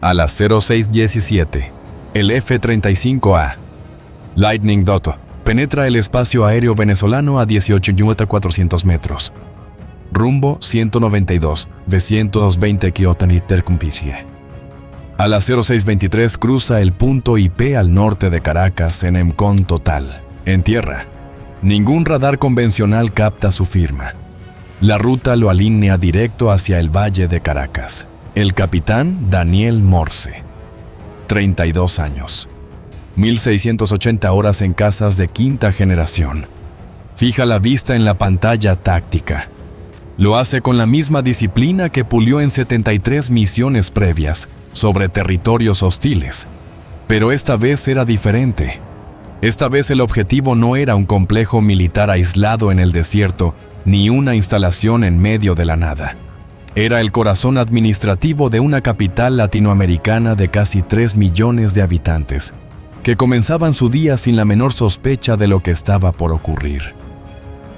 A las 06:17, el F-35A Lightning Dot penetra el espacio aéreo venezolano a 18.400 metros. Rumbo 192, 220 km. A las 06:23 cruza el punto IP al norte de Caracas en EMCON total, en tierra. Ningún radar convencional capta su firma. La ruta lo alinea directo hacia el Valle de Caracas. El capitán Daniel Morse, 32 años. 1680 horas en cazas de quinta generación. Fija la vista en la pantalla táctica. Lo hace con la misma disciplina que pulió en 73 misiones previas sobre territorios hostiles. Pero esta vez era diferente. Esta vez el objetivo no era un complejo militar aislado en el desierto, ni una instalación en medio de la nada. Era el corazón administrativo de una capital latinoamericana de casi 3 millones de habitantes, que comenzaban su día sin la menor sospecha de lo que estaba por ocurrir.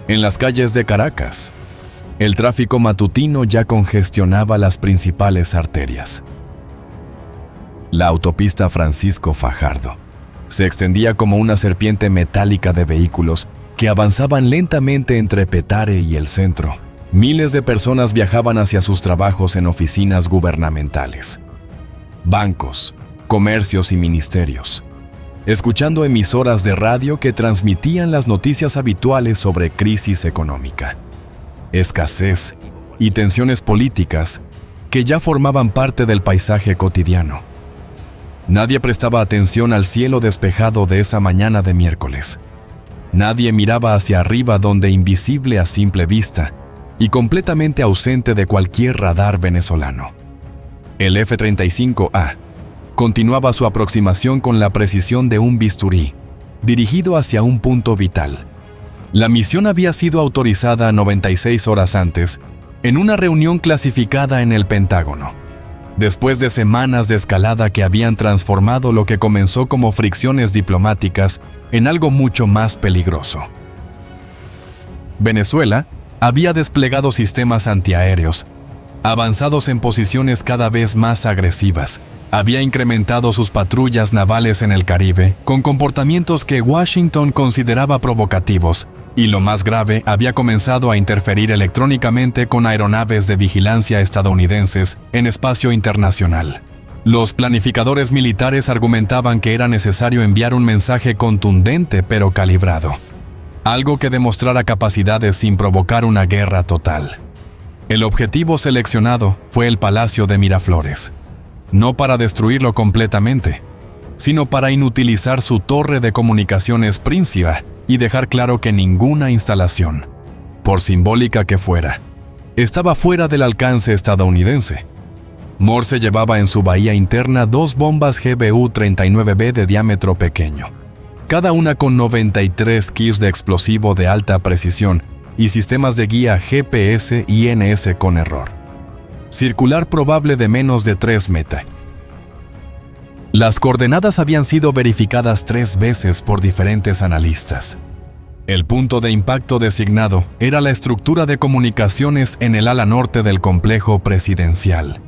En las calles de Caracas, el tráfico matutino ya congestionaba las principales arterias. La autopista Francisco Fajardo se extendía como una serpiente metálica de vehículos que avanzaban lentamente entre Petare y el centro. Miles de personas viajaban hacia sus trabajos en oficinas gubernamentales, bancos, comercios y ministerios, escuchando emisoras de radio que transmitían las noticias habituales sobre crisis económica, escasez y tensiones políticas que ya formaban parte del paisaje cotidiano. Nadie prestaba atención al cielo despejado de esa mañana de miércoles. Nadie miraba hacia arriba donde, invisible a simple vista y completamente ausente de cualquier radar venezolano, el F-35A continuaba su aproximación con la precisión de un bisturí, dirigido hacia un punto vital. La misión había sido autorizada 96 horas antes, en una reunión clasificada en el Pentágono, después de semanas de escalada que habían transformado lo que comenzó como fricciones diplomáticas en algo mucho más peligroso. Venezuela había desplegado sistemas antiaéreos, avanzados en posiciones cada vez más agresivas. Había incrementado sus patrullas navales en el Caribe con comportamientos que Washington consideraba provocativos, y lo más grave, había comenzado a interferir electrónicamente con aeronaves de vigilancia estadounidenses en espacio internacional. Los planificadores militares argumentaban que era necesario enviar un mensaje contundente pero calibrado, algo que demostrara capacidades sin provocar una guerra total. El objetivo seleccionado fue el Palacio de Miraflores, no para destruirlo completamente, sino para inutilizar su torre de comunicaciones Príncipe y dejar claro que ninguna instalación, por simbólica que fuera, estaba fuera del alcance estadounidense. Morse llevaba en su bahía interna 2 bombas GBU-39B de diámetro pequeño, cada una con 93 kits de explosivo de alta precisión y sistemas de guía GPS y INS con error circular probable de menos de 3 metros. Las coordenadas habían sido verificadas 3 veces por diferentes analistas. El punto de impacto designado era la estructura de comunicaciones en el ala norte del complejo presidencial.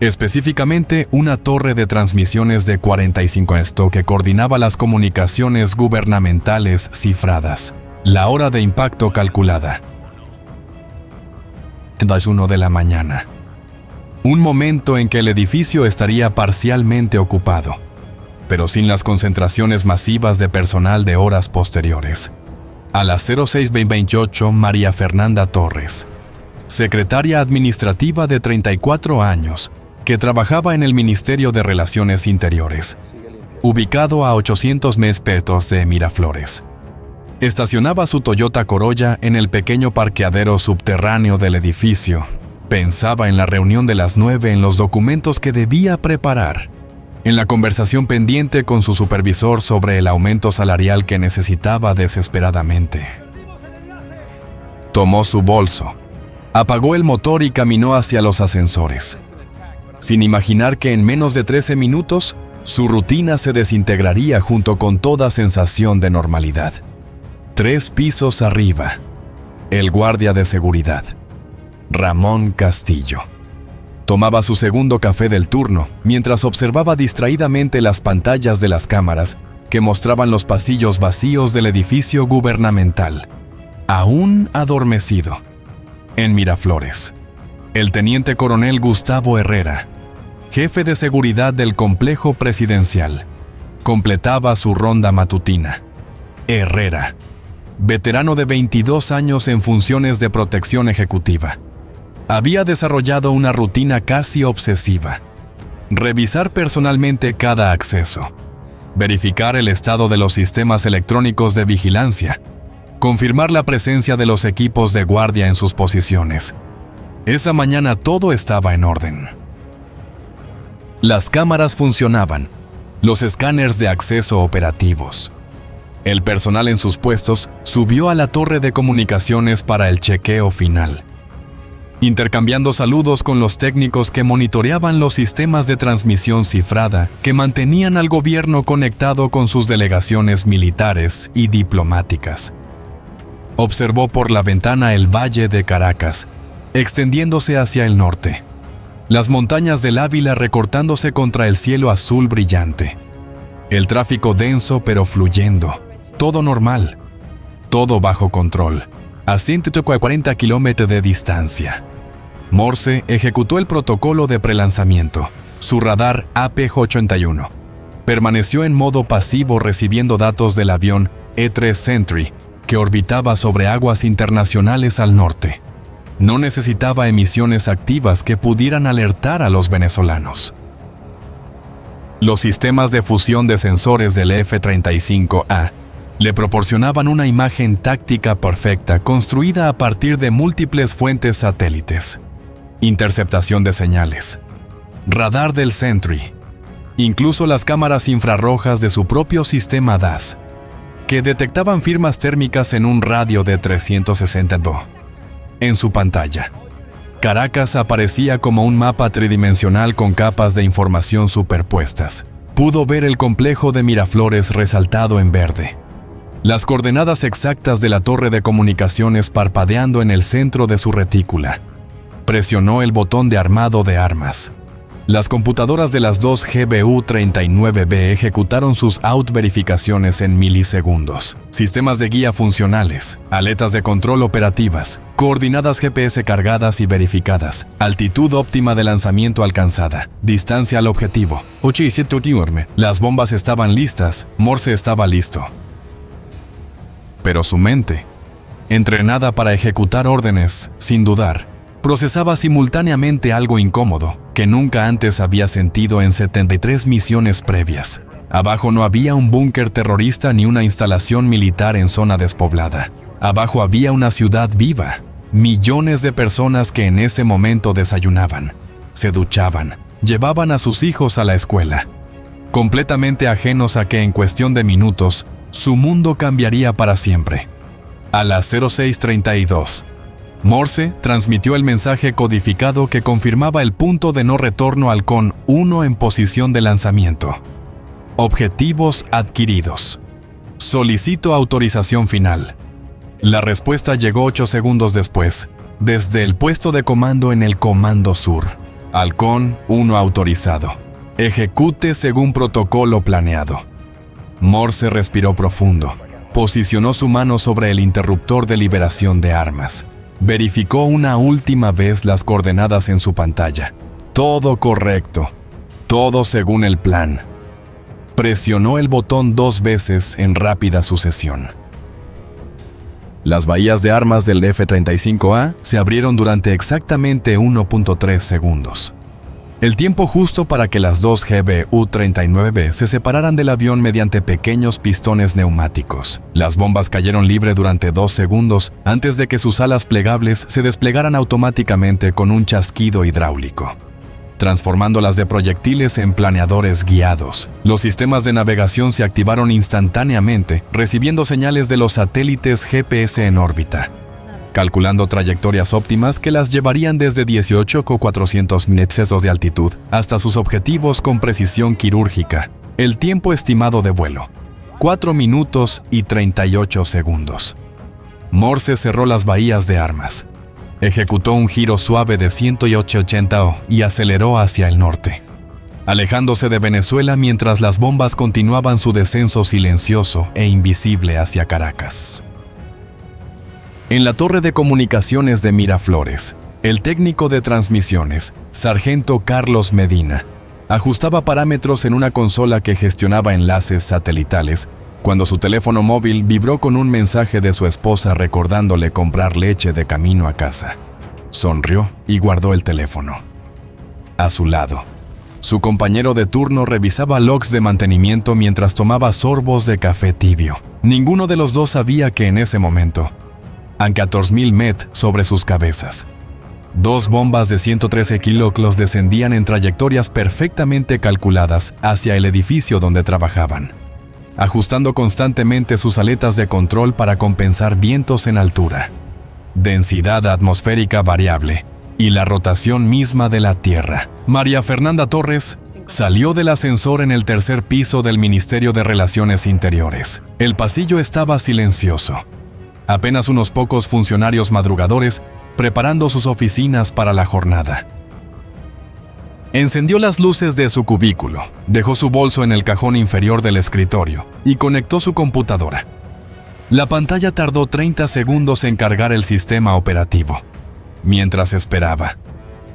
Específicamente, una torre de transmisiones de 45 esto que coordinaba las comunicaciones gubernamentales cifradas. La hora de impacto calculada: 1 de la mañana. Un momento en que el edificio estaría parcialmente ocupado, pero sin las concentraciones masivas de personal de horas posteriores. A las 06:28, María Fernanda Torres, secretaria administrativa de 34 años, que trabajaba en el Ministerio de Relaciones Interiores, ubicado a 800 metros de Miraflores, estacionaba su Toyota Corolla en el pequeño parqueadero subterráneo del edificio. Pensaba en la reunión de las 9, en los documentos que debía preparar, en la conversación pendiente con su supervisor sobre el aumento salarial que necesitaba desesperadamente. Tomó su bolso, apagó el motor y caminó hacia los ascensores, sin imaginar que en menos de 13 minutos su rutina se desintegraría junto con toda sensación de normalidad. 3 pisos arriba, el guardia de seguridad, Ramón Castillo, Tomaba su segundo café del turno mientras observaba distraídamente las pantallas de las cámaras que mostraban los pasillos vacíos del edificio gubernamental, aún adormecido. En Miraflores, el teniente coronel Gustavo Herrera, jefe de seguridad del complejo presidencial, completaba su ronda matutina. Herrera, veterano de 22 años en funciones de protección ejecutiva, había desarrollado una rutina casi obsesiva: revisar personalmente cada acceso, verificar el estado de los sistemas electrónicos de vigilancia, confirmar la presencia de los equipos de guardia en sus posiciones. Esa mañana todo estaba en orden. Las cámaras funcionaban, los escáneres de acceso operativos. El personal en sus puestos subió a la torre de comunicaciones para el chequeo final, intercambiando saludos con los técnicos que monitoreaban los sistemas de transmisión cifrada que mantenían al gobierno conectado con sus delegaciones militares y diplomáticas. Observó por la ventana el Valle de Caracas, extendiéndose hacia el norte, las montañas del Ávila recortándose contra el cielo azul brillante. El tráfico denso pero fluyendo, todo normal, todo bajo control, a 140 kilómetros de distancia. Morse ejecutó el protocolo de prelanzamiento. Su radar APJ-81 permaneció en modo pasivo recibiendo datos del avión E-3 Sentry, que orbitaba sobre aguas internacionales al norte. No necesitaba emisiones activas que pudieran alertar a los venezolanos. Los sistemas de fusión de sensores del F-35A le proporcionaban una imagen táctica perfecta construida a partir de múltiples fuentes satélites. Interceptación de señales, radar del Sentry, incluso las cámaras infrarrojas de su propio sistema DAS, que detectaban firmas térmicas en un radio de 360 Do. En su pantalla, Caracas aparecía como un mapa tridimensional con capas de información superpuestas. Pudo ver el complejo de Miraflores resaltado en verde, las coordenadas exactas de la torre de comunicaciones parpadeando en el centro de su retícula. Presionó el botón de armado de armas. Las computadoras de las dos GBU-39B ejecutaron sus out-verificaciones en milisegundos. Sistemas de guía funcionales, aletas de control operativas, coordenadas GPS cargadas y verificadas, altitud óptima de lanzamiento alcanzada, distancia al objetivo. Las bombas estaban listas, Morse estaba listo. Pero su mente, entrenada para ejecutar órdenes sin dudar, procesaba simultáneamente algo incómodo que nunca antes había sentido en 73 misiones previas. Abajo no había un búnker terrorista ni una instalación militar en zona despoblada. Abajo había una ciudad viva, millones de personas que en ese momento desayunaban, se duchaban, llevaban a sus hijos a la escuela, completamente ajenos a que en cuestión de minutos su mundo cambiaría para siempre. A las 06:32, Morse transmitió el mensaje codificado que confirmaba el punto de no retorno Halcón 1 en posición de lanzamiento. Objetivos adquiridos. Solicito autorización final. La respuesta llegó 8 segundos después, desde el puesto de comando en el Comando Sur. Halcón 1 autorizado. Ejecute según protocolo planeado. Morse respiró profundo. Posicionó su mano sobre el interruptor de liberación de armas. Verificó una última vez las coordenadas en su pantalla. Todo correcto. Todo según el plan. Presionó el botón 2 veces en rápida sucesión. Las bahías de armas del F-35A se abrieron durante exactamente 1.3 segundos. El tiempo justo para que las dos GBU-39B se separaran del avión mediante pequeños pistones neumáticos. Las bombas cayeron libre durante 2 segundos antes de que sus alas plegables se desplegaran automáticamente con un chasquido hidráulico, transformándolas de proyectiles en planeadores guiados. Los sistemas de navegación se activaron instantáneamente, recibiendo señales de los satélites GPS en órbita, calculando trayectorias óptimas que las llevarían desde 18,400 metros de altitud hasta sus objetivos con precisión quirúrgica. El tiempo estimado de vuelo: 4 minutos y 38 segundos. Morse cerró las bahías de armas. Ejecutó un giro suave de 180 y aceleró hacia el norte, alejándose de Venezuela mientras las bombas continuaban su descenso silencioso e invisible hacia Caracas. En la torre de comunicaciones de Miraflores, el técnico de transmisiones, sargento Carlos Medina, ajustaba parámetros en una consola que gestionaba enlaces satelitales cuando su teléfono móvil vibró con un mensaje de su esposa recordándole comprar leche de camino a casa. Sonrió y guardó el teléfono. A su lado, su compañero de turno revisaba logs de mantenimiento mientras tomaba sorbos de café tibio. Ninguno de los dos sabía que en ese momento, a 14.000 met sobre sus cabezas, 2 bombas de 113 kiloclos descendían en trayectorias perfectamente calculadas hacia el edificio donde trabajaban, ajustando constantemente sus aletas de control para compensar vientos en altura, densidad atmosférica variable y la rotación misma de la Tierra. María Fernanda Torres salió del ascensor en el tercer piso del Ministerio de Relaciones Interiores. El pasillo estaba silencioso. Apenas unos pocos funcionarios madrugadores preparando sus oficinas para la jornada. Encendió las luces de su cubículo, dejó su bolso en el cajón inferior del escritorio y conectó su computadora. La pantalla tardó 30 segundos en cargar el sistema operativo. Mientras esperaba,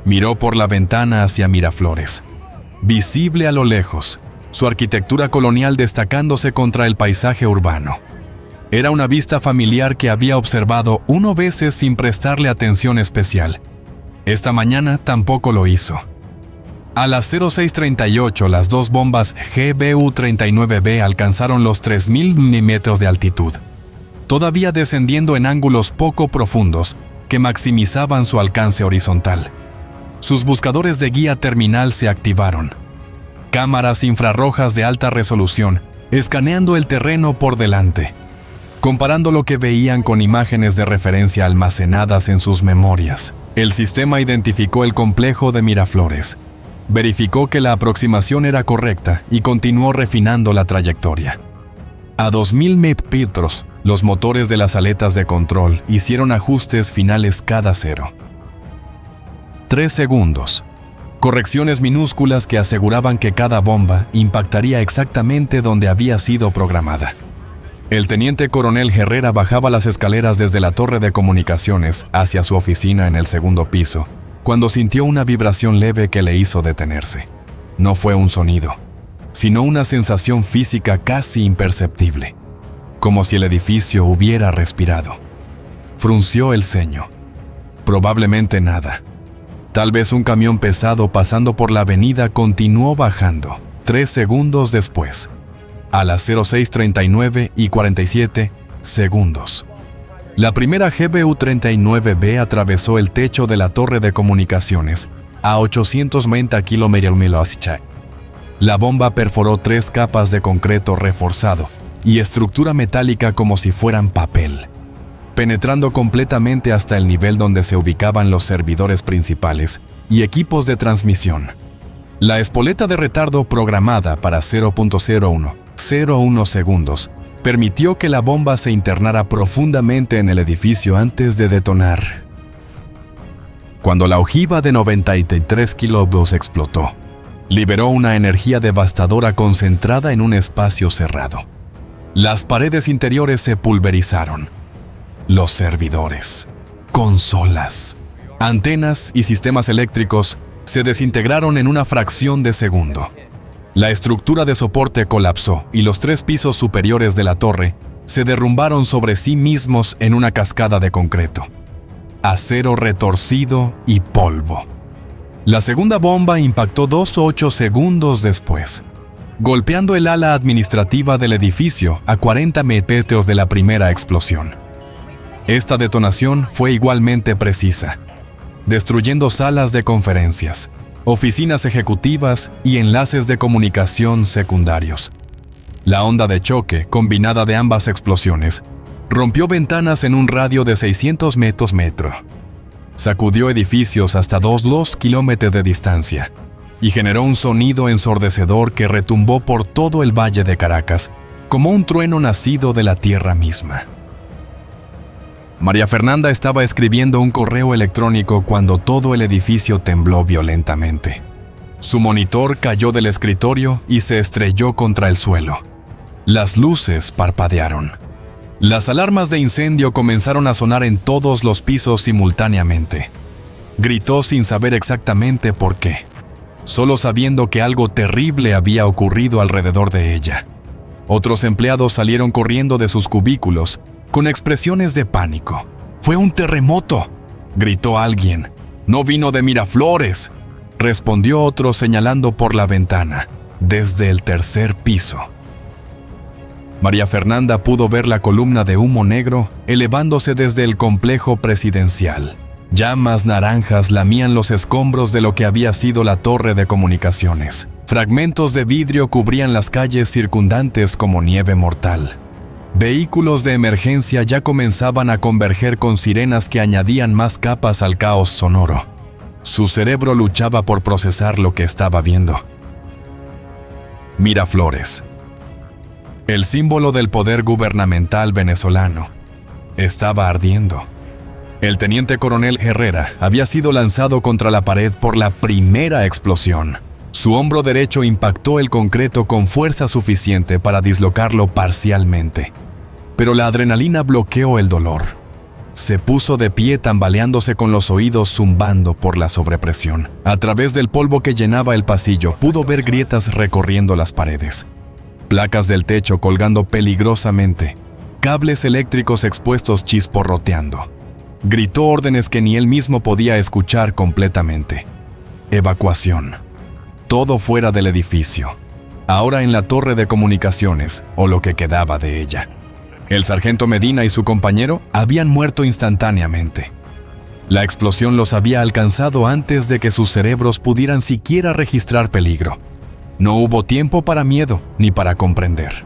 miró por la ventana hacia Miraflores, visible a lo lejos, su arquitectura colonial destacándose contra el paisaje urbano. Era una vista familiar que había observado 1 veces sin prestarle atención especial. Esta mañana tampoco lo hizo. A las 06:38, las 2 bombas GBU-39B alcanzaron los 3.000 metros de altitud, todavía descendiendo en ángulos poco profundos que maximizaban su alcance horizontal. Sus buscadores de guía terminal se activaron. Cámaras infrarrojas de alta resolución, escaneando el terreno por delante, comparando lo que veían con imágenes de referencia almacenadas en sus memorias. El sistema identificó el complejo de Miraflores, verificó que la aproximación era correcta y continuó refinando la trayectoria. A 2.000 metros, los motores de las aletas de control hicieron ajustes finales cada 0. 3 segundos. Correcciones minúsculas que aseguraban que cada bomba impactaría exactamente donde había sido programada. El teniente coronel Herrera bajaba las escaleras desde la torre de comunicaciones hacia su oficina en el 2º piso, cuando sintió una vibración leve que le hizo detenerse. No fue un sonido, sino una sensación física casi imperceptible, como si el edificio hubiera respirado. Frunció el ceño. Probablemente nada. Tal vez un camión pesado pasando por la avenida continuó bajando. 3 segundos después, a las 06:39 y 47 segundos. La primera GBU-39B atravesó el techo de la torre de comunicaciones a 890 km/h. La bomba perforó 3 capas de concreto reforzado y estructura metálica como si fueran papel, penetrando completamente hasta el nivel donde se ubicaban los servidores principales y equipos de transmisión. La espoleta de retardo programada para 0.01 segundos permitió que la bomba se internara profundamente en el edificio antes de detonar. Cuando la ojiva de 93 kilóvolts explotó, liberó una energía devastadora concentrada en un espacio cerrado. Las paredes interiores se pulverizaron. Los servidores, consolas, antenas y sistemas eléctricos se desintegraron en una fracción de segundo. La estructura de soporte colapsó y los 3 pisos superiores de la torre se derrumbaron sobre sí mismos en una cascada de concreto, acero retorcido y polvo. La segunda bomba impactó 2 o 8 segundos después, golpeando el ala administrativa del edificio a 40 metros de la primera explosión. Esta detonación fue igualmente precisa, destruyendo salas de conferencias, oficinas ejecutivas y enlaces de comunicación secundarios. La onda de choque, combinada de ambas explosiones, rompió ventanas en un radio de 600 metros. Sacudió edificios hasta 2 kilómetros de distancia y generó un sonido ensordecedor que retumbó por todo el Valle de Caracas, como un trueno nacido de la tierra misma. María Fernanda estaba escribiendo un correo electrónico cuando todo el edificio tembló violentamente. Su monitor cayó del escritorio y se estrelló contra el suelo. Las luces parpadearon. Las alarmas de incendio comenzaron a sonar en todos los pisos simultáneamente. Gritó sin saber exactamente por qué, solo sabiendo que algo terrible había ocurrido alrededor de ella. Otros empleados salieron corriendo de sus cubículos con expresiones de pánico. «¡Fue un terremoto!», gritó alguien. «¡No vino de Miraflores!», respondió otro señalando por la ventana, desde el tercer piso. María Fernanda pudo ver la columna de humo negro elevándose desde el complejo presidencial. Llamas naranjas lamían los escombros de lo que había sido la torre de comunicaciones. Fragmentos de vidrio cubrían las calles circundantes como nieve mortal. Vehículos de emergencia ya comenzaban a converger con sirenas que añadían más capas al caos sonoro. Su cerebro luchaba por procesar lo que estaba viendo. Miraflores, el símbolo del poder gubernamental venezolano, estaba ardiendo. El teniente coronel Herrera había sido lanzado contra la pared por la primera explosión. Su hombro derecho impactó el concreto con fuerza suficiente para dislocarlo parcialmente. Pero la adrenalina bloqueó el dolor. Se puso de pie tambaleándose con los oídos zumbando por la sobrepresión. A través del polvo que llenaba el pasillo, pudo ver grietas recorriendo las paredes. Placas del techo colgando peligrosamente. Cables eléctricos expuestos chisporroteando. Gritó órdenes que ni él mismo podía escuchar completamente. Evacuación. Todo fuera del edificio. Ahora en la torre de comunicaciones, o lo que quedaba de ella. El sargento Medina y su compañero habían muerto instantáneamente. La explosión los había alcanzado antes de que sus cerebros pudieran siquiera registrar peligro. No hubo tiempo para miedo ni para comprender.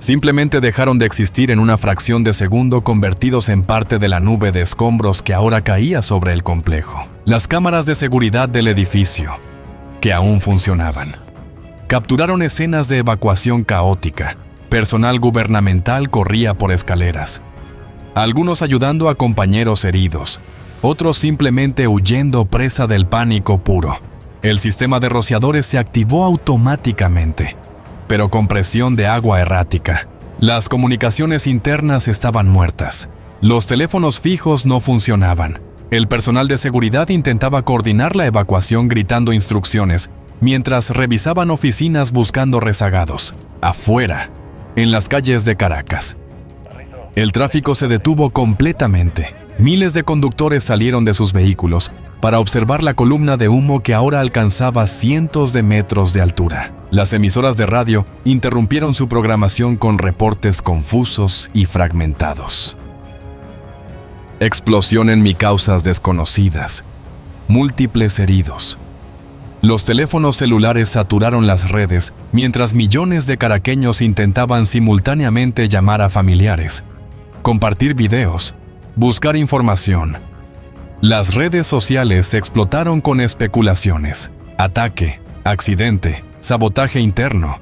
Simplemente dejaron de existir en una fracción de segundo, convertidos en parte de la nube de escombros que ahora caía sobre el complejo. Las cámaras de seguridad del edificio, que aún funcionaban, capturaron escenas de evacuación caótica. Personal gubernamental corría por escaleras, algunos ayudando a compañeros heridos, otros simplemente huyendo presa del pánico puro. El sistema de rociadores se activó automáticamente, pero con presión de agua errática. Las comunicaciones internas estaban muertas. Los teléfonos fijos no funcionaban. El personal de seguridad intentaba coordinar la evacuación gritando instrucciones, mientras revisaban oficinas buscando rezagados. Afuera, en las calles de Caracas, el tráfico se detuvo completamente. Miles de conductores salieron de sus vehículos para observar la columna de humo que ahora alcanzaba cientos de metros de altura. Las emisoras de radio interrumpieron su programación con reportes confusos y fragmentados. Explosión en causas desconocidas. Múltiples heridos. Los teléfonos celulares saturaron las redes mientras millones de caraqueños intentaban simultáneamente llamar a familiares, compartir videos, buscar información. Las redes sociales explotaron con especulaciones: ataque, accidente, sabotaje interno,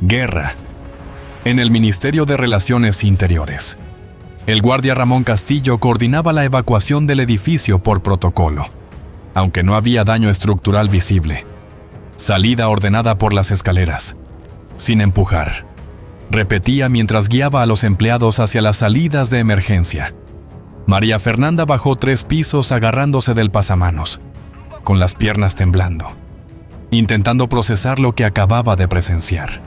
guerra. En el Ministerio de Relaciones Interiores, el guardia Ramón Castillo coordinaba la evacuación del edificio por protocolo. Aunque no había daño estructural visible. Salida ordenada por las escaleras, sin empujar. Repetía mientras guiaba a los empleados hacia las salidas de emergencia. María Fernanda bajó 3 pisos agarrándose del pasamanos, con las piernas temblando, intentando procesar lo que acababa de presenciar.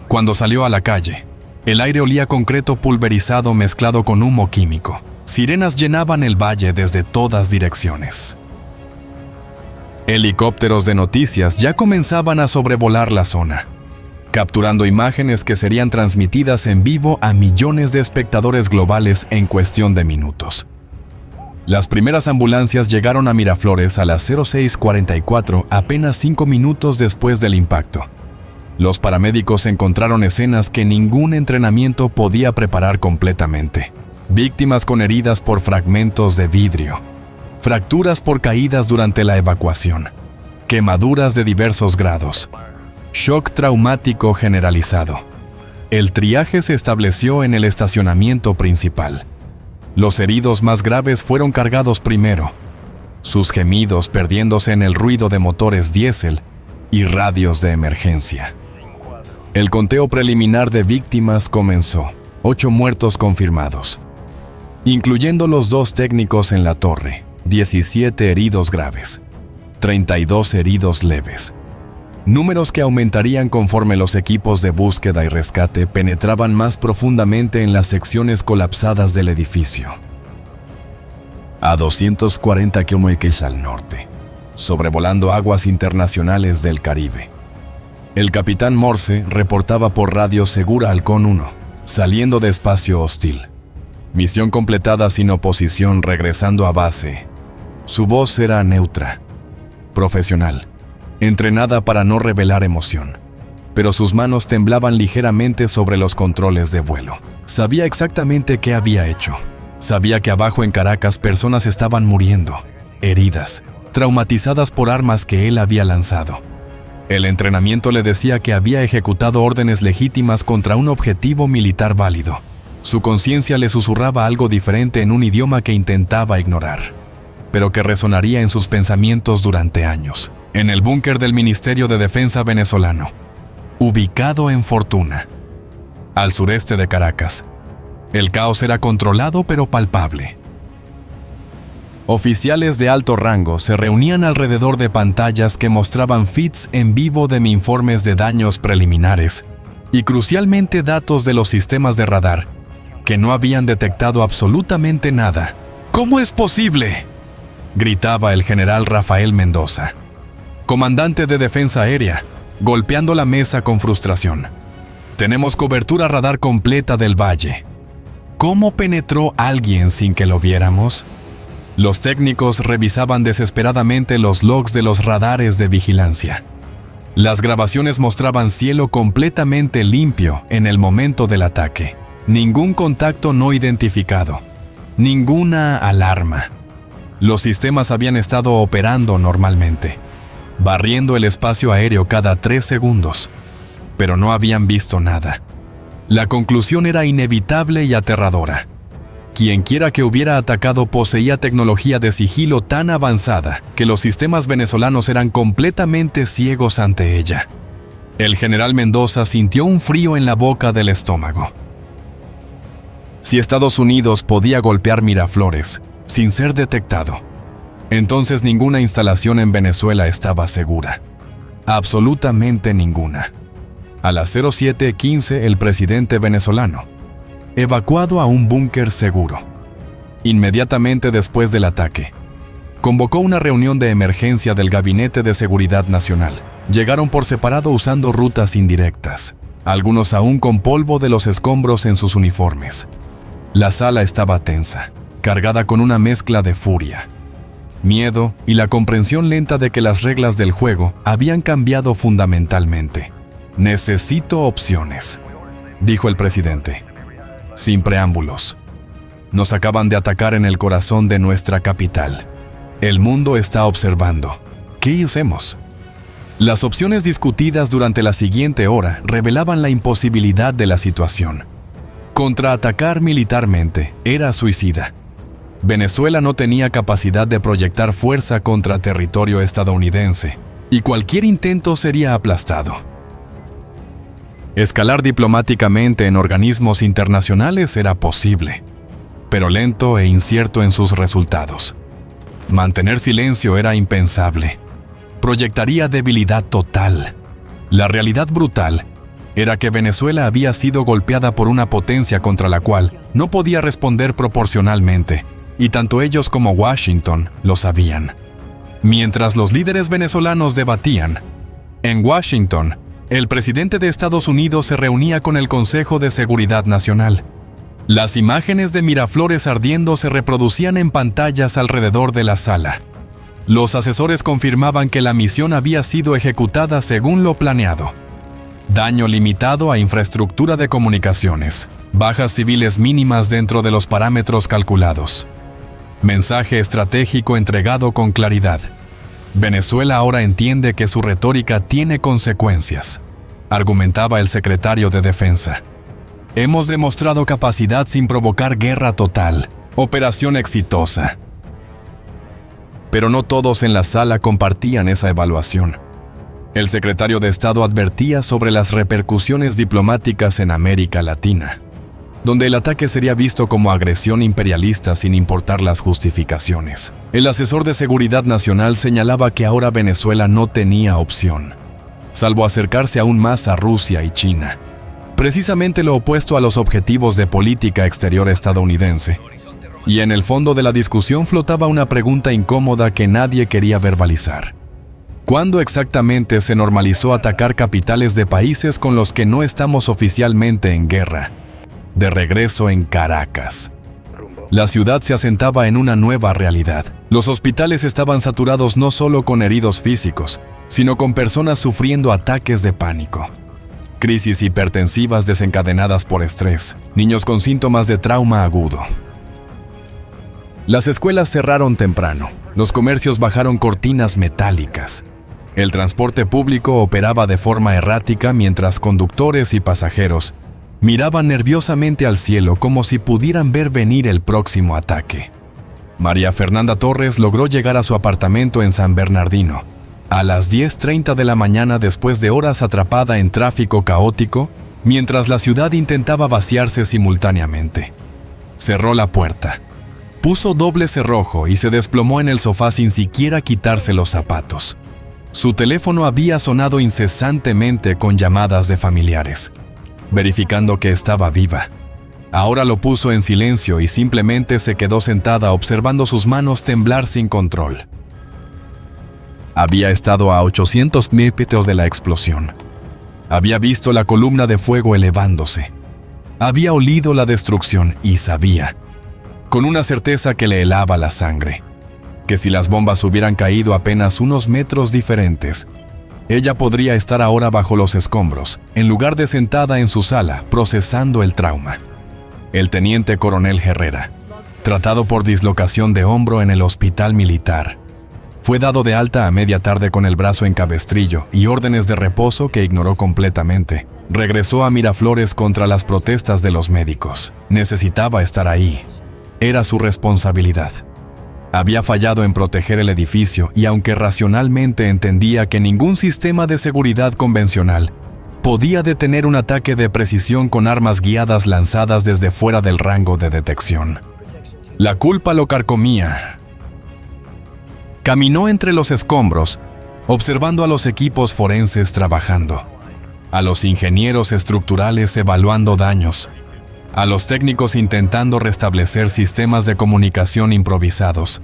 Cuando salió a la calle, el aire olía a concreto pulverizado mezclado con humo químico. Sirenas llenaban el valle desde todas direcciones. Helicópteros de noticias ya comenzaban a sobrevolar la zona, capturando imágenes que serían transmitidas en vivo a millones de espectadores globales en cuestión de minutos. Las primeras ambulancias llegaron a Miraflores a las 06:44, apenas 5 minutos después del impacto. Los paramédicos encontraron escenas que ningún entrenamiento podía preparar completamente. Víctimas con heridas por fragmentos de vidrio, fracturas por caídas durante la evacuación, quemaduras de diversos grados, shock traumático generalizado. El triaje se estableció en el estacionamiento principal. Los heridos más graves fueron cargados primero, sus gemidos perdiéndose en el ruido de motores diésel y radios de emergencia. El conteo preliminar de víctimas comenzó. 8 muertos confirmados, incluyendo los 2 técnicos en la torre, 17 heridos graves, 32 heridos leves. Números que aumentarían conforme los equipos de búsqueda y rescate penetraban más profundamente en las secciones colapsadas del edificio. A 240 kilómetros al norte, sobrevolando aguas internacionales del Caribe, el capitán Morse reportaba por radio segura Halcón 1, saliendo de espacio hostil. Misión completada sin oposición, regresando a base. Su voz era neutra, profesional, entrenada para no revelar emoción, pero sus manos temblaban ligeramente sobre los controles de vuelo. Sabía exactamente qué había hecho. Sabía que abajo en Caracas personas estaban muriendo, heridas, traumatizadas por armas que él había lanzado. El entrenamiento le decía que había ejecutado órdenes legítimas contra un objetivo militar válido. Su conciencia le susurraba algo diferente en un idioma que intentaba ignorar, pero que resonaría en sus pensamientos durante años. En el búnker del Ministerio de Defensa venezolano, ubicado en Fortuna, al sureste de Caracas, el caos era controlado pero palpable. Oficiales de alto rango se reunían alrededor de pantallas que mostraban feeds en vivo de informes de daños preliminares y crucialmente datos de los sistemas de radar, que no habían detectado absolutamente nada. ¿Cómo es posible?, gritaba el general Rafael Mendoza, comandante de Defensa Aérea, golpeando la mesa con frustración. Tenemos cobertura radar completa del valle. ¿Cómo penetró alguien sin que lo viéramos? Los técnicos revisaban desesperadamente los logs de los radares de vigilancia. Las grabaciones mostraban cielo completamente limpio en el momento del ataque. Ningún contacto no identificado. Ninguna alarma. Los sistemas habían estado operando normalmente, barriendo el espacio aéreo cada 3 segundos, pero no habían visto nada. La conclusión era inevitable y aterradora. Quienquiera que hubiera atacado poseía tecnología de sigilo tan avanzada que los sistemas venezolanos eran completamente ciegos ante ella. El general Mendoza sintió un frío en la boca del estómago. Si Estados Unidos podía golpear Miraflores sin ser detectado, entonces ninguna instalación en Venezuela estaba segura. Absolutamente ninguna. A las 07:15, el presidente venezolano, evacuado a un búnker seguro, inmediatamente después del ataque, convocó una reunión de emergencia del Gabinete de Seguridad Nacional. Llegaron por separado usando rutas indirectas, algunos aún con polvo de los escombros en sus uniformes. La sala estaba tensa, cargada con una mezcla de furia, miedo y la comprensión lenta de que las reglas del juego habían cambiado fundamentalmente. «Necesito opciones», dijo el presidente, sin preámbulos. «Nos acaban de atacar en el corazón de nuestra capital. El mundo está observando. ¿Qué hacemos?». Las opciones discutidas durante la siguiente hora revelaban la imposibilidad de la situación. Contraatacar militarmente era suicida. Venezuela no tenía capacidad de proyectar fuerza contra territorio estadounidense, y cualquier intento sería aplastado. Escalar diplomáticamente en organismos internacionales era posible, pero lento e incierto en sus resultados. Mantener silencio era impensable. Proyectaría debilidad total. La realidad brutal era que Venezuela había sido golpeada por una potencia contra la cual no podía responder proporcionalmente, y tanto ellos como Washington lo sabían. Mientras los líderes venezolanos debatían, en Washington, el presidente de Estados Unidos se reunía con el Consejo de Seguridad Nacional. Las imágenes de Miraflores ardiendo se reproducían en pantallas alrededor de la sala. Los asesores confirmaban que la misión había sido ejecutada según lo planeado. Daño limitado a infraestructura de comunicaciones. Bajas civiles mínimas dentro de los parámetros calculados. Mensaje estratégico entregado con claridad. Venezuela ahora entiende que su retórica tiene consecuencias, argumentaba el secretario de Defensa. Hemos demostrado capacidad sin provocar guerra total, Operación exitosa. Pero no todos en la sala compartían esa evaluación. El secretario de Estado advertía sobre las repercusiones diplomáticas en América Latina, donde el ataque sería visto como agresión imperialista sin importar las justificaciones. El asesor de Seguridad Nacional señalaba que ahora Venezuela no tenía opción, salvo acercarse aún más a Rusia y China, precisamente lo opuesto a los objetivos de política exterior estadounidense. Y en el fondo de la discusión flotaba una pregunta incómoda que nadie quería verbalizar. ¿Cuándo exactamente se normalizó atacar capitales de países con los que no estamos oficialmente en guerra? De regreso en Caracas. La ciudad se asentaba en una nueva realidad. Los hospitales estaban saturados no solo con heridos físicos, sino con personas sufriendo ataques de pánico. Crisis hipertensivas desencadenadas por estrés, niños con síntomas de trauma agudo. Las escuelas cerraron temprano, los comercios bajaron cortinas metálicas. El transporte público operaba de forma errática mientras conductores y pasajeros miraban nerviosamente al cielo como si pudieran ver venir el próximo ataque. María Fernanda Torres logró llegar a su apartamento en San Bernardino a las 10:30 de la mañana después de horas atrapada en tráfico caótico, mientras la ciudad intentaba vaciarse simultáneamente. Cerró la puerta, puso doble cerrojo y se desplomó en el sofá sin siquiera quitarse los zapatos. Su teléfono había sonado incesantemente con llamadas de familiares, verificando que estaba viva. Ahora lo puso en silencio y simplemente se quedó sentada observando sus manos temblar sin control. Había estado a 800 metros de la explosión. Había visto la columna de fuego elevándose. Había olido la destrucción y sabía, con una certeza que le helaba la sangre, que si las bombas hubieran caído apenas unos metros diferentes, ella podría estar ahora bajo los escombros, en lugar de sentada en su sala, procesando el trauma. El teniente coronel Herrera, tratado por dislocación de hombro en el hospital militar, fue dado de alta a media tarde con el brazo en cabestrillo y órdenes de reposo que ignoró completamente. Regresó a Miraflores contra las protestas de los médicos. Necesitaba estar ahí. Era su responsabilidad. Había fallado en proteger el edificio y aunque racionalmente entendía que ningún sistema de seguridad convencional podía detener un ataque de precisión con armas guiadas lanzadas desde fuera del rango de detección, la culpa lo carcomía. Caminó entre los escombros, observando a los equipos forenses trabajando, a los ingenieros estructurales evaluando daños, a los técnicos intentando restablecer sistemas de comunicación improvisados.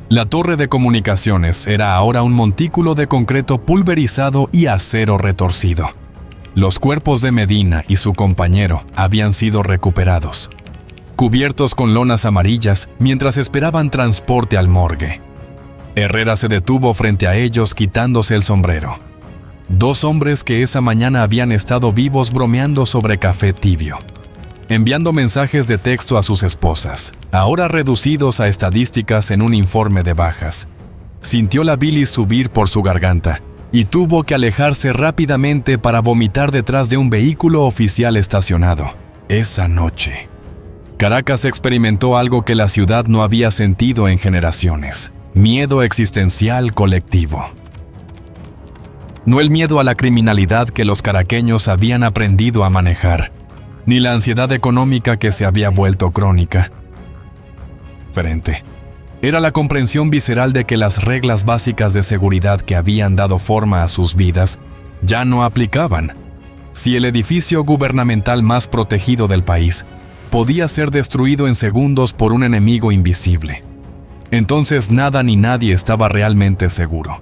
La torre de comunicaciones era ahora un montículo de concreto pulverizado y acero retorcido. Los cuerpos de Medina y su compañero habían sido recuperados, cubiertos con lonas amarillas mientras esperaban transporte al morgue. Herrera se detuvo frente a ellos quitándose el sombrero. Dos hombres que esa mañana habían estado vivos bromeando sobre café tibio, enviando mensajes de texto a sus esposas, ahora reducidos a estadísticas en un informe de bajas. Sintió la bilis subir por su garganta y tuvo que alejarse rápidamente para vomitar detrás de un vehículo oficial estacionado. Esa noche, Caracas experimentó algo que la ciudad no había sentido en generaciones: miedo existencial colectivo. No el miedo a la criminalidad que los caraqueños habían aprendido a manejar, ni la ansiedad económica que se había vuelto crónica. Era la comprensión visceral de que las reglas básicas de seguridad que habían dado forma a sus vidas ya no aplicaban. Si el edificio gubernamental más protegido del país podía ser destruido en segundos por un enemigo invisible, entonces nada ni nadie estaba realmente seguro.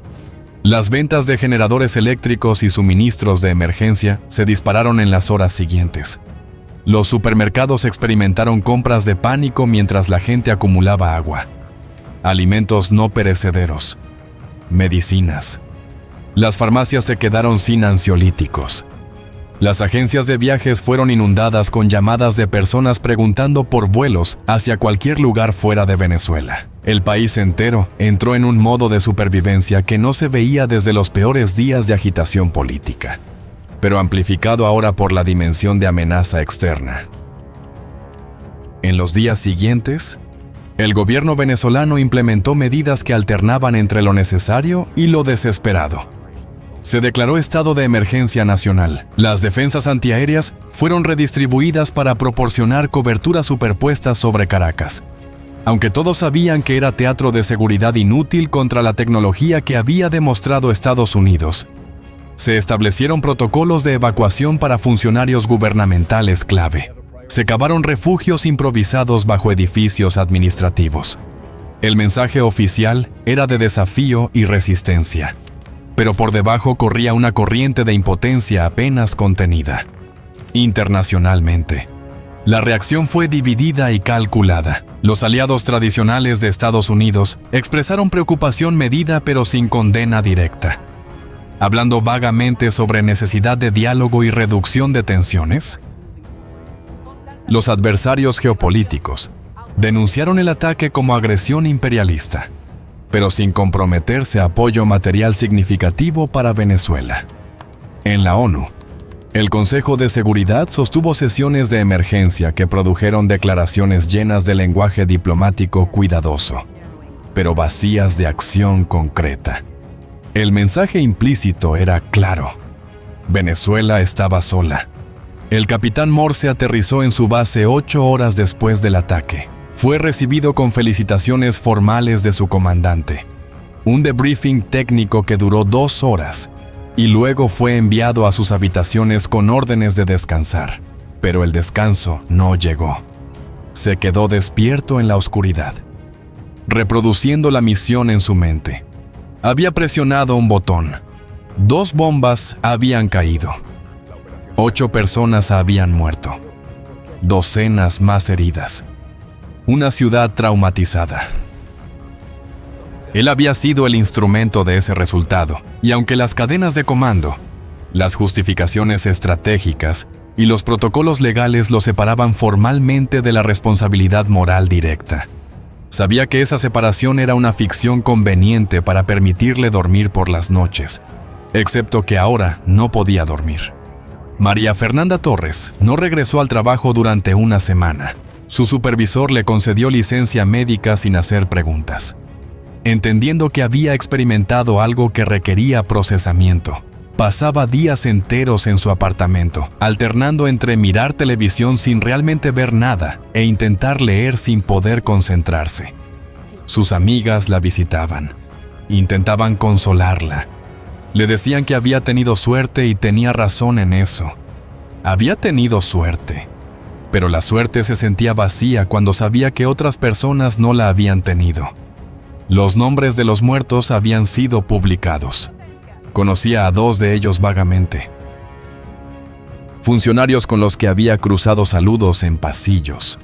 Las ventas de generadores eléctricos y suministros de emergencia se dispararon en las horas siguientes. Los supermercados experimentaron compras de pánico mientras la gente acumulaba agua, alimentos no perecederos, medicinas. Las farmacias se quedaron sin ansiolíticos. Las agencias de viajes fueron inundadas con llamadas de personas preguntando por vuelos hacia cualquier lugar fuera de Venezuela. El país entero entró en un modo de supervivencia que no se veía desde los peores días de agitación política, pero amplificado ahora por la dimensión de amenaza externa. En los días siguientes, El gobierno venezolano implementó medidas que alternaban entre lo necesario y lo desesperado. Se declaró estado de emergencia nacional. Las defensas antiaéreas fueron redistribuidas para proporcionar cobertura superpuesta sobre Caracas. Aunque todos sabían que era teatro de seguridad inútil contra la tecnología que había demostrado Estados Unidos, se establecieron protocolos de evacuación para funcionarios gubernamentales clave. Se cavaron refugios improvisados bajo edificios administrativos. El mensaje oficial era de desafío y resistencia, pero por debajo corría una corriente de impotencia apenas contenida. Internacionalmente, la reacción fue dividida y calculada. Los aliados tradicionales de Estados Unidos expresaron preocupación medida pero sin condena directa. Hablando vagamente sobre necesidad de diálogo y reducción de tensiones, los adversarios geopolíticos denunciaron el ataque como agresión imperialista, pero sin comprometerse a apoyo material significativo para Venezuela. En la ONU, el Consejo de Seguridad sostuvo sesiones de emergencia que produjeron declaraciones llenas de lenguaje diplomático cuidadoso, pero vacías de acción concreta. El mensaje implícito era claro: Venezuela estaba sola. El capitán Morse aterrizó en su base 8 horas después del ataque. Fue recibido con felicitaciones formales de su comandante, un debriefing técnico que duró 2 horas, y luego fue enviado a sus habitaciones con órdenes de descansar. Pero el descanso no llegó. Se quedó despierto en la oscuridad, reproduciendo la misión en su mente. Había presionado un botón. 2 bombas habían caído. 8 personas habían muerto. Docenas más heridas. Una ciudad traumatizada. Él había sido el instrumento de ese resultado, y aunque las cadenas de comando, las justificaciones estratégicas y los protocolos legales lo separaban formalmente de la responsabilidad moral directa, sabía que esa separación era una ficción conveniente para permitirle dormir por las noches, excepto que ahora no podía dormir. María Fernanda Torres no regresó al trabajo durante una semana. Su supervisor le concedió licencia médica sin hacer preguntas, entendiendo que había experimentado algo que requería procesamiento. Pasaba días enteros en su apartamento, alternando entre mirar televisión sin realmente ver nada e intentar leer sin poder concentrarse. Sus amigas la visitaban, intentaban consolarla. Le decían que había tenido suerte y tenía razón en eso. Había tenido suerte, pero la suerte se sentía vacía cuando sabía que otras personas no la habían tenido. Los nombres de los muertos habían sido publicados. Conocía a 2 de ellos vagamente. Funcionarios con los que había cruzado saludos en pasillos.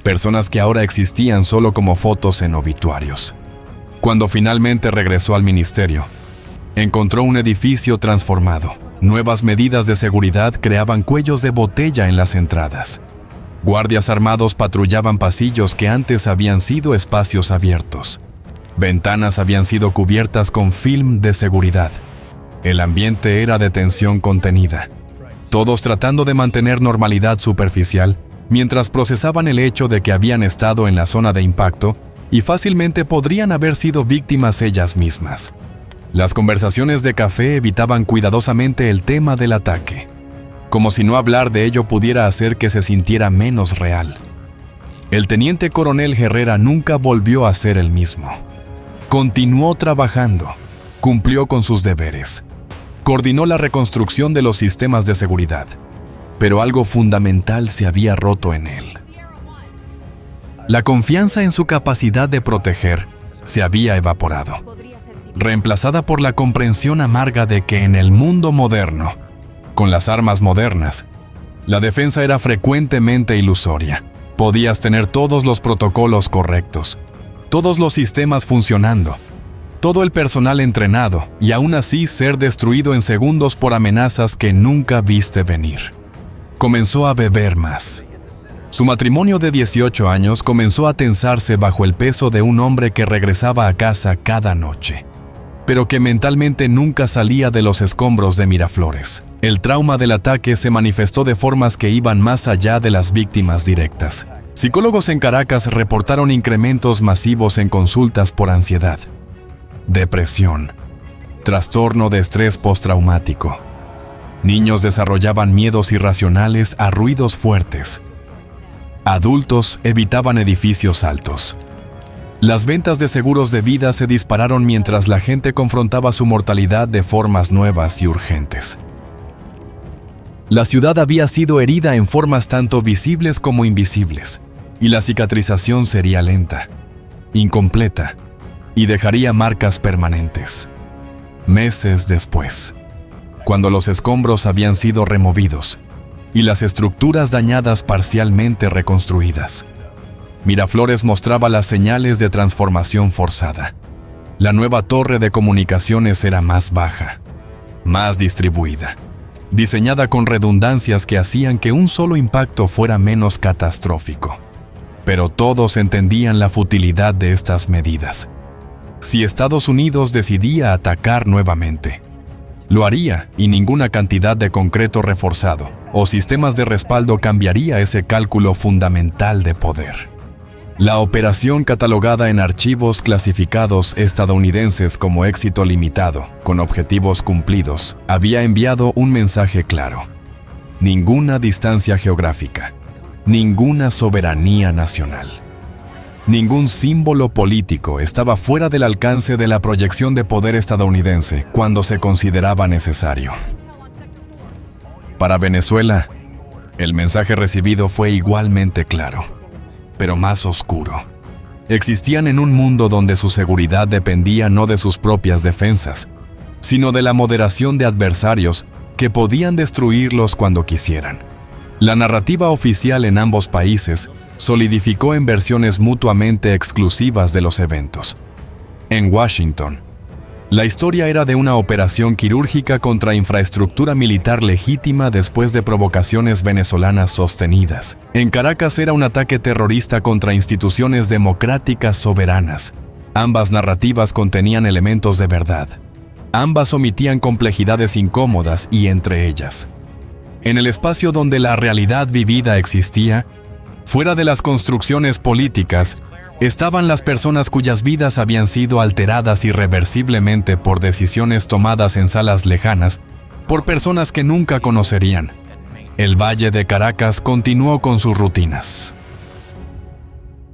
Personas que ahora existían solo como fotos en obituarios. Cuando finalmente regresó al ministerio, encontró un edificio transformado. Nuevas medidas de seguridad creaban cuellos de botella en las entradas. Guardias armados patrullaban pasillos que antes habían sido espacios abiertos. Ventanas habían sido cubiertas con film de seguridad. El ambiente era de tensión contenida. Todos tratando de mantener normalidad superficial, mientras procesaban el hecho de que habían estado en la zona de impacto y fácilmente podrían haber sido víctimas ellas mismas. Las conversaciones de café evitaban cuidadosamente el tema del ataque, como si no hablar de ello pudiera hacer que se sintiera menos real. El teniente coronel Herrera nunca volvió a ser el mismo. Continuó trabajando, cumplió con sus deberes, coordinó la reconstrucción de los sistemas de seguridad, pero algo fundamental se había roto en él. La confianza en su capacidad de proteger se había evaporado, reemplazada por la comprensión amarga de que en el mundo moderno, con las armas modernas, la defensa era frecuentemente ilusoria. Podías tener todos los protocolos correctos, todos los sistemas funcionando, todo el personal entrenado y aún así ser destruido en segundos por amenazas que nunca viste venir. Comenzó a beber más. Su matrimonio de 18 años comenzó a tensarse bajo el peso de un hombre que regresaba a casa cada noche, pero que mentalmente nunca salía de los escombros de Miraflores. El trauma del ataque se manifestó de formas que iban más allá de las víctimas directas. Psicólogos en Caracas reportaron incrementos masivos en consultas por ansiedad, depresión, trastorno de estrés postraumático. Niños desarrollaban miedos irracionales a ruidos fuertes. Adultos evitaban edificios altos. Las ventas de seguros de vida se dispararon mientras la gente confrontaba su mortalidad de formas nuevas y urgentes. La ciudad había sido herida en formas tanto visibles como invisibles, y la cicatrización sería lenta, incompleta, y dejaría marcas permanentes. Meses después, cuando los escombros habían sido removidos y las estructuras dañadas parcialmente reconstruidas, Miraflores mostraba las señales de transformación forzada. La nueva torre de comunicaciones era más baja, más distribuida, diseñada con redundancias que hacían que un solo impacto fuera menos catastrófico. Pero todos entendían la futilidad de estas medidas. Si Estados Unidos decidía atacar nuevamente, lo haría y ninguna cantidad de concreto reforzado o sistemas de respaldo cambiaría ese cálculo fundamental de poder. La operación, catalogada en archivos clasificados estadounidenses como éxito limitado, con objetivos cumplidos, había enviado un mensaje claro: ninguna distancia geográfica, ninguna soberanía nacional, ningún símbolo político estaba fuera del alcance de la proyección de poder estadounidense cuando se consideraba necesario. Para Venezuela, el mensaje recibido fue igualmente claro, pero más oscuro. Existían en un mundo donde su seguridad dependía no de sus propias defensas, sino de la moderación de adversarios que podían destruirlos cuando quisieran. La narrativa oficial en ambos países solidificó en versiones mutuamente exclusivas de los eventos. En Washington, la historia era de una operación quirúrgica contra infraestructura militar legítima después de provocaciones venezolanas sostenidas. En Caracas era un ataque terrorista contra instituciones democráticas soberanas. Ambas narrativas contenían elementos de verdad. Ambas omitían complejidades incómodas y entre ellas, en el espacio donde la realidad vivida existía, fuera de las construcciones políticas, estaban las personas cuyas vidas habían sido alteradas irreversiblemente por decisiones tomadas en salas lejanas, por personas que nunca conocerían. El Valle de Caracas continuó con sus rutinas.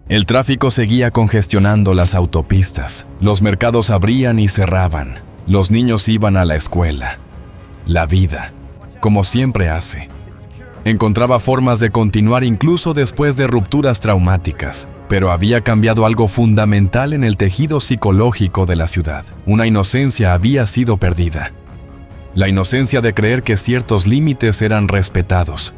El tráfico seguía congestionando las autopistas, los mercados abrían y cerraban, los niños iban a la escuela. La vida, como siempre hace, encontraba formas de continuar incluso después de rupturas traumáticas, pero había cambiado algo fundamental en el tejido psicológico de la ciudad. Una inocencia había sido perdida. La inocencia de creer que ciertos límites eran respetados,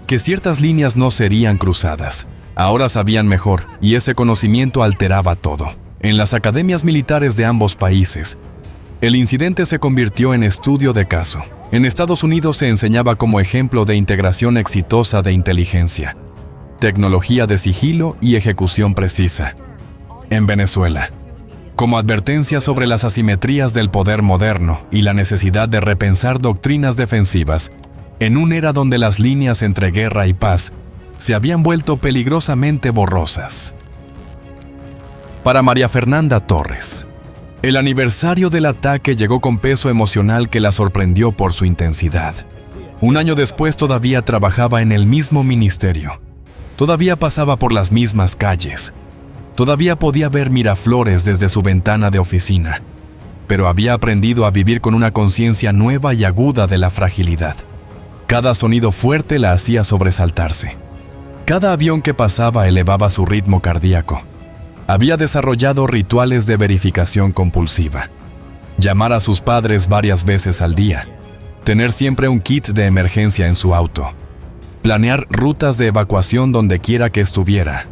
que ciertas líneas no serían cruzadas. Ahora sabían mejor, y ese conocimiento alteraba todo. En las academias militares de ambos países, el incidente se convirtió en estudio de caso. En Estados Unidos se enseñaba como ejemplo de integración exitosa de inteligencia, tecnología de sigilo y ejecución precisa. En Venezuela, como advertencia sobre las asimetrías del poder moderno y la necesidad de repensar doctrinas defensivas, en una era donde las líneas entre guerra y paz se habían vuelto peligrosamente borrosas. Para María Fernanda Torres, el aniversario del ataque llegó con peso emocional que la sorprendió por su intensidad. Un año después todavía trabajaba en el mismo ministerio. Todavía pasaba por las mismas calles. Todavía podía ver Miraflores desde su ventana de oficina. Pero había aprendido a vivir con una conciencia nueva y aguda de la fragilidad. Cada sonido fuerte la hacía sobresaltarse. Cada avión que pasaba elevaba su ritmo cardíaco. Había desarrollado rituales de verificación compulsiva. Llamar a sus padres varias veces al día. Tener siempre un kit de emergencia en su auto. Planear rutas de evacuación donde quiera que estuviera.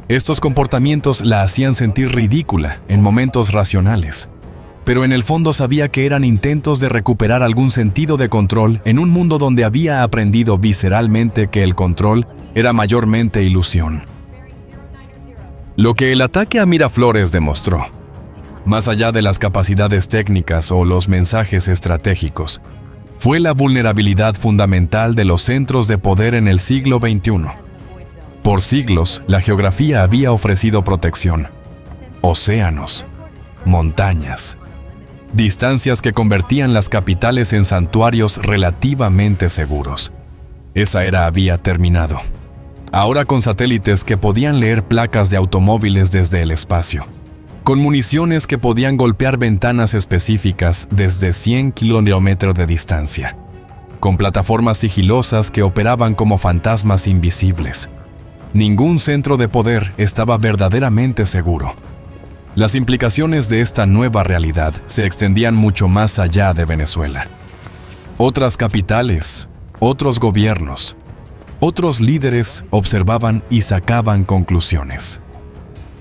Estos comportamientos la hacían sentir ridícula en momentos racionales. Pero en el fondo sabía que eran intentos de recuperar algún sentido de control en un mundo donde había aprendido visceralmente que el control era mayormente ilusión. Lo que el ataque a Miraflores demostró, más allá de las capacidades técnicas o los mensajes estratégicos, fue la vulnerabilidad fundamental de los centros de poder en el siglo XXI. Por siglos, la geografía había ofrecido protección. Océanos, montañas, distancias que convertían las capitales en santuarios relativamente seguros. Esa era había terminado. Ahora con satélites que podían leer placas de automóviles desde el espacio, con municiones que podían golpear ventanas específicas desde 100 kilómetros de distancia, con plataformas sigilosas que operaban como fantasmas invisibles. Ningún centro de poder estaba verdaderamente seguro. Las implicaciones de esta nueva realidad se extendían mucho más allá de Venezuela. Otras capitales, otros gobiernos, otros líderes observaban y sacaban conclusiones.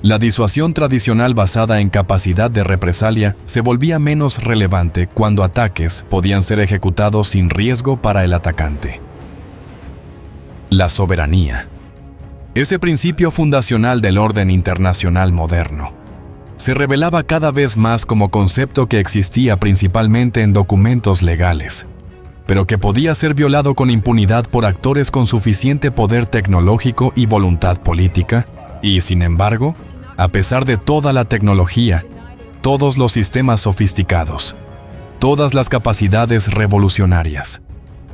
La disuasión tradicional basada en capacidad de represalia se volvía menos relevante cuando ataques podían ser ejecutados sin riesgo para el atacante. La soberanía. Ese principio fundacional del orden internacional moderno se revelaba cada vez más como concepto que existía principalmente en documentos legales, pero que podía ser violado con impunidad por actores con suficiente poder tecnológico y voluntad política, y sin embargo, a pesar de toda la tecnología, todos los sistemas sofisticados, todas las capacidades revolucionarias,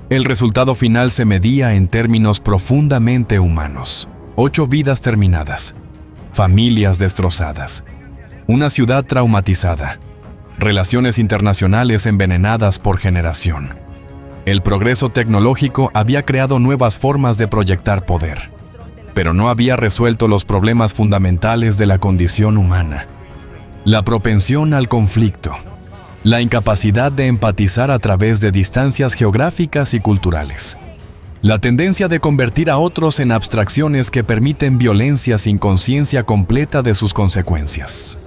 el resultado final se medía en términos profundamente humanos. 8 vidas terminadas, familias destrozadas, una ciudad traumatizada, relaciones internacionales envenenadas por generación. El progreso tecnológico había creado nuevas formas de proyectar poder, pero no había resuelto los problemas fundamentales de la condición humana. La propensión al conflicto, la incapacidad de empatizar a través de distancias geográficas y culturales, la tendencia de convertir a otros en abstracciones que permiten violencia sin conciencia completa de sus consecuencias.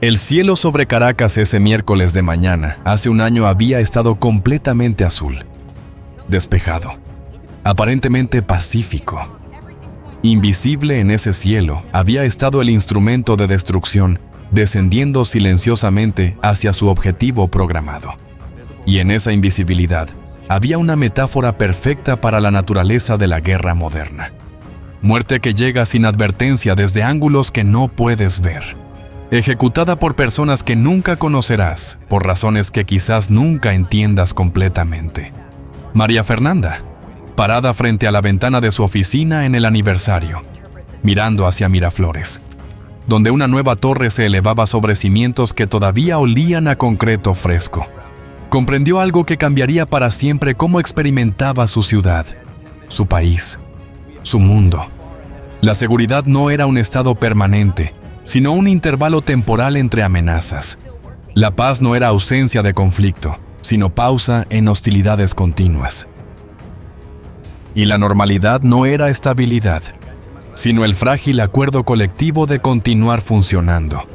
El cielo sobre Caracas ese miércoles de mañana, hace un año, había estado completamente azul, despejado, aparentemente pacífico. Invisible en ese cielo había estado el instrumento de destrucción, descendiendo silenciosamente hacia su objetivo programado. Y en esa invisibilidad había una metáfora perfecta para la naturaleza de la guerra moderna. Muerte que llega sin advertencia desde ángulos que no puedes ver. Ejecutada por personas que nunca conocerás, por razones que quizás nunca entiendas completamente. María Fernanda, parada frente a la ventana de su oficina en el aniversario, mirando hacia Miraflores, donde una nueva torre se elevaba sobre cimientos que todavía olían a concreto fresco. Comprendió algo que cambiaría para siempre cómo experimentaba su ciudad, su país, su mundo. La seguridad no era un estado permanente, sino un intervalo temporal entre amenazas. La paz no era ausencia de conflicto, sino pausa en hostilidades continuas. Y la normalidad no era estabilidad, sino el frágil acuerdo colectivo de continuar funcionando,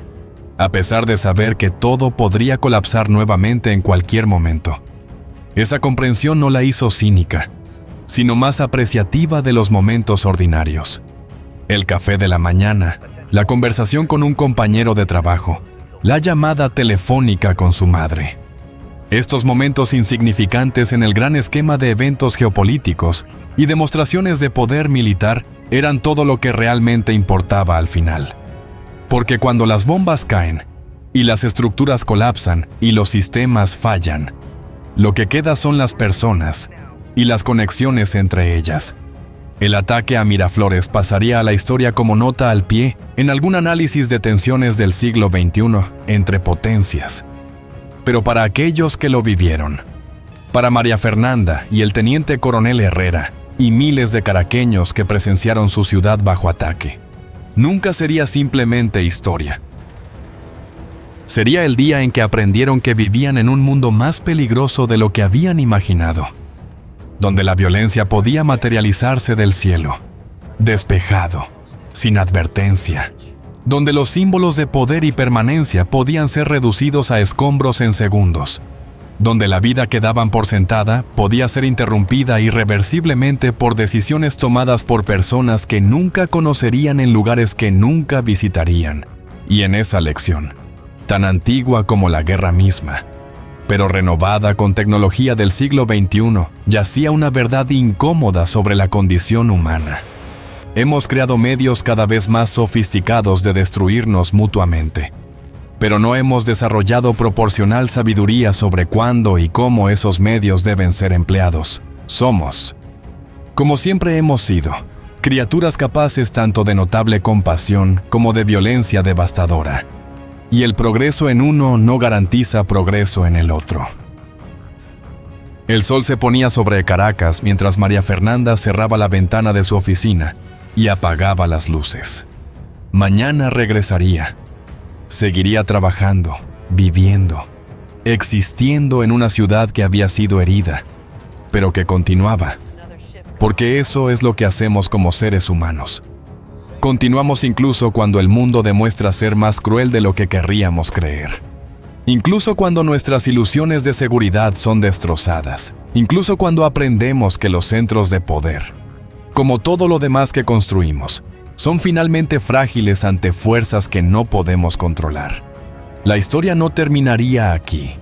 a pesar de saber que todo podría colapsar nuevamente en cualquier momento. Esa comprensión no la hizo cínica, sino más apreciativa de los momentos ordinarios. El café de la mañana, la conversación con un compañero de trabajo, la llamada telefónica con su madre. Estos momentos insignificantes en el gran esquema de eventos geopolíticos y demostraciones de poder militar eran todo lo que realmente importaba al final. Porque cuando las bombas caen, y las estructuras colapsan, y los sistemas fallan, lo que queda son las personas y las conexiones entre ellas. El ataque a Miraflores pasaría a la historia como nota al pie en algún análisis de tensiones del siglo XXI entre potencias. Pero para aquellos que lo vivieron, para María Fernanda y el teniente coronel Herrera, y miles de caraqueños que presenciaron su ciudad bajo ataque, nunca sería simplemente historia. Sería el día en que aprendieron que vivían en un mundo más peligroso de lo que habían imaginado, donde la violencia podía materializarse del cielo, despejado, sin advertencia, donde los símbolos de poder y permanencia podían ser reducidos a escombros en segundos, donde la vida que daban por sentada podía ser interrumpida irreversiblemente por decisiones tomadas por personas que nunca conocerían en lugares que nunca visitarían. Y en esa lección, tan antigua como la guerra misma, pero renovada con tecnología del siglo XXI, yacía una verdad incómoda sobre la condición humana. Hemos creado medios cada vez más sofisticados de destruirnos mutuamente, pero no hemos desarrollado proporcional sabiduría sobre cuándo y cómo esos medios deben ser empleados. Somos, como siempre hemos sido, criaturas capaces tanto de notable compasión como de violencia devastadora. Y el progreso en uno no garantiza progreso en el otro. El sol se ponía sobre Caracas mientras María Fernanda cerraba la ventana de su oficina y apagaba las luces. Mañana regresaría. Seguiría trabajando, viviendo, existiendo en una ciudad que había sido herida, pero que continuaba. Porque eso es lo que hacemos como seres humanos. Continuamos incluso cuando el mundo demuestra ser más cruel de lo que querríamos creer. Incluso cuando nuestras ilusiones de seguridad son destrozadas. Incluso cuando aprendemos que los centros de poder, como todo lo demás que construimos, son finalmente frágiles ante fuerzas que no podemos controlar. La historia no terminaría aquí.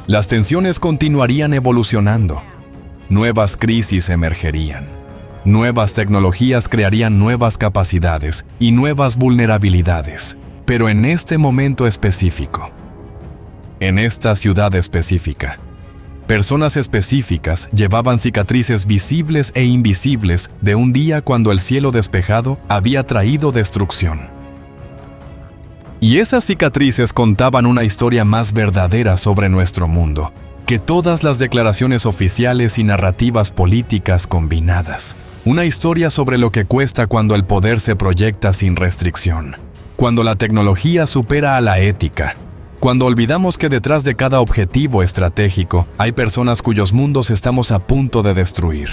Las tensiones continuarían evolucionando. Nuevas crisis emergerían. Nuevas tecnologías crearían nuevas capacidades y nuevas vulnerabilidades. Pero en este momento específico, en esta ciudad específica, personas específicas llevaban cicatrices visibles e invisibles de un día cuando el cielo despejado había traído destrucción. Y esas cicatrices contaban una historia más verdadera sobre nuestro mundo que todas las declaraciones oficiales y narrativas políticas combinadas. Una historia sobre lo que cuesta cuando el poder se proyecta sin restricción, cuando la tecnología supera a la ética, cuando olvidamos que detrás de cada objetivo estratégico hay personas cuyos mundos estamos a punto de destruir.